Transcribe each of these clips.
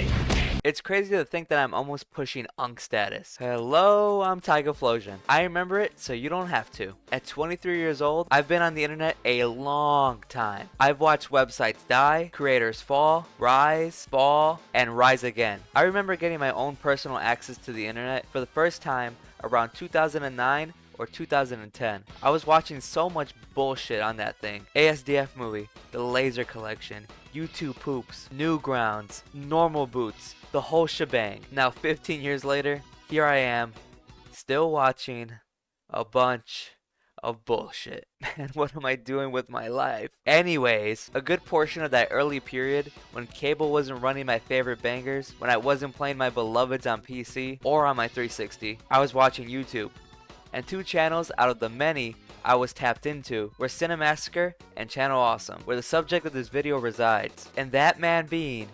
way! It's crazy to think that I'm almost pushing Unk status. Hello, I'm Taiga Flosion. I remember it, so you don't have to. At 23 years old, I've been on the internet a long time. I've watched websites die, creators fall, rise, fall, and rise again. I remember getting my own personal access to the internet for the first time around 2009 or 2010. I was watching so much bullshit on that thing. ASDF movie, the Laser Collection, YouTube poops, Newgrounds, normal boots, the whole shebang. Now 15 years later, here I am, still watching a bunch of bullshit. Man, what am I doing with my life? Anyways, a good portion of that early period when cable wasn't running my favorite bangers, when I wasn't playing my beloveds on PC or on my 360, I was watching YouTube. And two channels out of the many I was tapped into were Cinemassacre and Channel Awesome, where the subject of this video resides, and that man being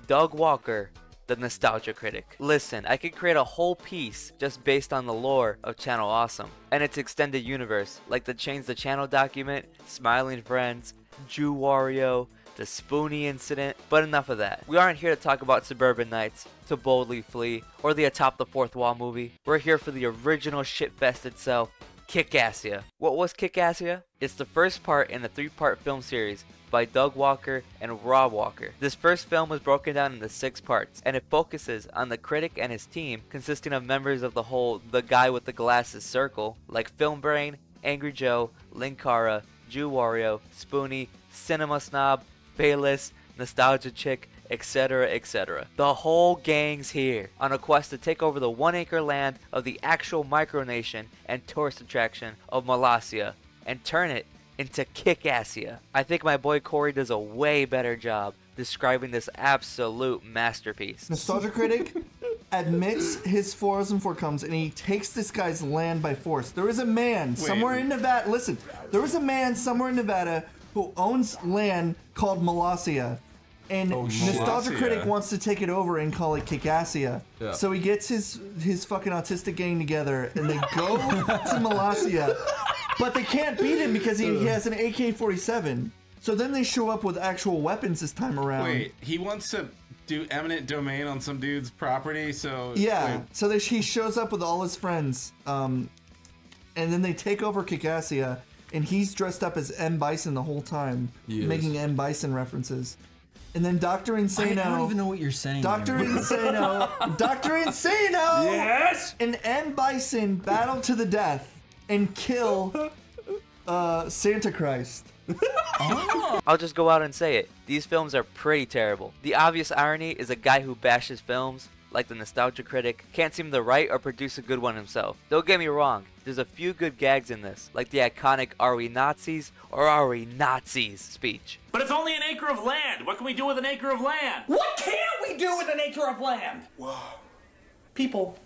Doug Walker, the Nostalgia Critic. Listen, I could create a whole piece just based on the lore of Channel Awesome and its extended universe, like the Change the Channel document, Smiling Friends, Jew Wario, the Spoonie incident, but enough of that. We aren't here to talk about Suburban Nights, To Boldly Flee, or the Atop the Fourth Wall movie. We're here for the original shitfest itself, Kickassia. What was Kickassia? It's the first part in a 3-part film series by Doug Walker and Rob Walker. This first film was broken down into 6 parts, and it focuses on the critic and his team, consisting of members of the whole The Guy with the Glasses circle, like Film Brain, Angry Joe, Linkara, Jew Wario, Spoonie, Cinema Snob, Fayless, Nostalgia Chick, etc, etc. The whole gang's here on a quest to take over the 1-acre land of the actual micronation and tourist attraction of Molossia and turn it into Kickassia. I think my boy Corey does a way better job describing this absolute masterpiece. Nostalgia Critic admits his 404 comes and he takes this guy's land by force. There is a man somewhere in Nevada. Listen, there is a man somewhere in Nevada who owns land called Molossia. And Nostalgia Critic wants to take it over and call it Kickassia. Yeah. So he gets his fucking autistic gang together and they go to Molossia. But they can't beat him because he has an AK-47. So then they show up with actual weapons this time around. Wait, he wants to do eminent domain on some dude's property, so... Yeah, so he shows up with all his friends. And then they take over Kickassia. And he's dressed up as M. Bison the whole time, making M. Bison references. And then Dr. Insano... I don't even know what you're saying. Dr. Insano... Dr. Insano! Yes! And M. Bison battle to the death and kill Santa Christ. I'll just go out and say it. These films are pretty terrible. The obvious irony is a guy who bashes films, like the Nostalgia Critic, can't seem to write or produce a good one himself. Don't get me wrong, there's a few good gags in this, like the iconic "Are we Nazis or are we Nazis?" speech. But it's only an acre of land. What can we do with an acre of land? What can we do with an acre of land? Whoa. People,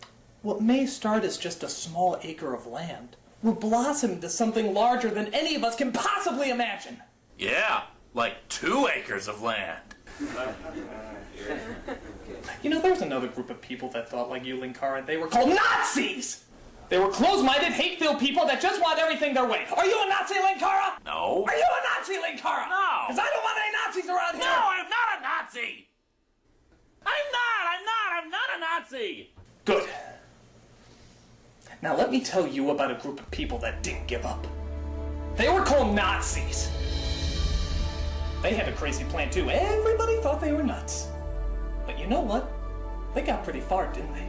what may start as just a small acre of land will blossom into something larger than any of us can possibly imagine. Yeah, like 2 acres of land. You know, there's another group of people that thought like you, Linkara, they were called Nazis! They were closed-minded, hate-filled people that just want everything their way. Are you a Nazi, Linkara? No. Are you a Nazi, Linkara? No. Because I don't want any Nazis around here. No, I'm not a Nazi. I'm not a Nazi. Good. Now let me tell you about a group of people that didn't give up. They were called Nazis. They had a crazy plan too. Everybody thought they were nuts. But you know what? They got pretty far, didn't they?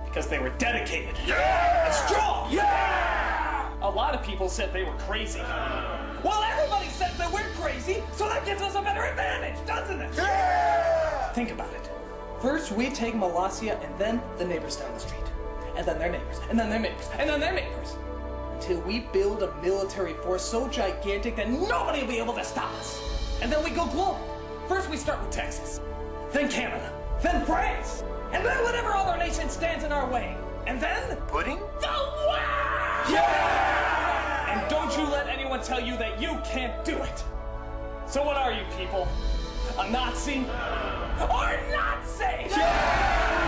Because they were dedicated. Yeah! And strong. Yeah! A lot of people said they were crazy. Well, everybody says that we're crazy, so that gives us a better advantage, doesn't it? Yeah! Think about it. First, we take Molossia, and then the neighbors down the street. And then their neighbors, and then their neighbors, and then their neighbors. Until we build a military force so gigantic that nobody will be able to stop us. And then we go global. First, we start with Texas, then Canada, then France, and then whatever other nation stands in our way. And then... Pudding? The world! Yeah! And don't you let anyone tell you that you can't do it. So what are you people? A Nazi? Or Nazi? Yeah!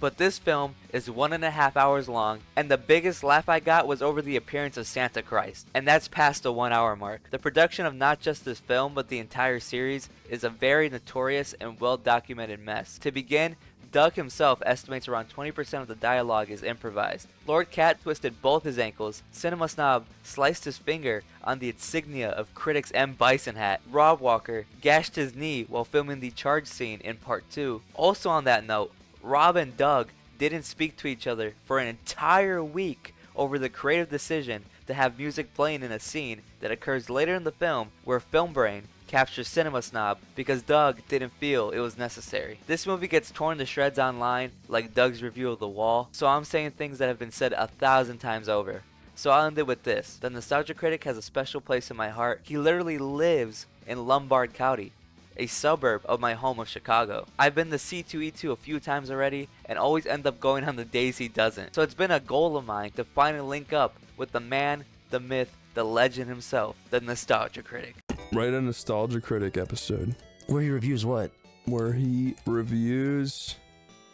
But this film is 1.5 hours long, and the biggest laugh I got was over the appearance of Santa Christ, and that's past the 1 hour mark. The production of not just this film, but the entire series is a very notorious and well documented mess. To begin, Doug himself estimates around 20% of the dialogue is improvised. Lord Cat twisted both his ankles, Cinema Snob sliced his finger on the insignia of Critic's M. Bison hat, Rob Walker gashed his knee while filming the charge scene in part 2. Also on that note, Rob and Doug didn't speak to each other for an entire week over the creative decision to have music playing in a scene that occurs later in the film where Film Brain captures Cinema Snob because Doug didn't feel it was necessary. This movie gets torn to shreds online like Doug's review of The Wall, so I'm saying things that have been said 1,000 times over. So I'll end it with this. The Nostalgia Critic has a special place in my heart. He literally lives in Lombard County, a suburb of my home of Chicago. I've been to C2E2 a few times already and always end up going on the days he doesn't. So it's been a goal of mine to finally link up with the man, the myth, the legend himself, the Nostalgia Critic. Write a Nostalgia Critic episode Where he reviews what? where he reviews.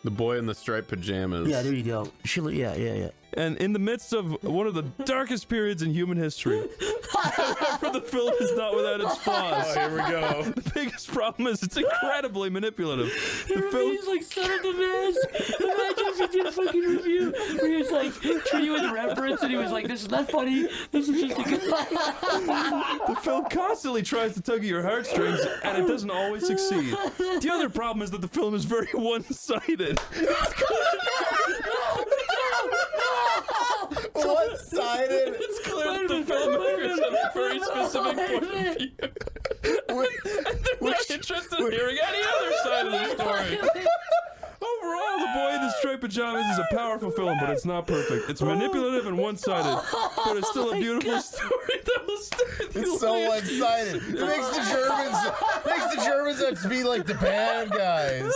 The boy in the striped pajamas. Yeah, there you go. Yeah. And in the midst of one of the darkest periods in human history, for the film is not without its flaws. Oh, here we go. The biggest problem is it's incredibly manipulative. The film, He's like, son of the mask. Imagine if he did a fucking review where he was like, treat you with reverence, and he was like, this is not funny. This is just a good. the film constantly tries to tug at your heartstrings, and it doesn't always succeed. The other problem is that the film is very one-sided. One-sided. It's clear that the filmmakers have a very specific point of view. And they're not interested in hearing any other side of the story. Overall, The Boy in the Striped Pajamas is a powerful film, but it's not perfect. It's manipulative and one-sided, but it's still a beautiful story that will stay. It's so one-sided. It makes the Germans out to be like the bad guys.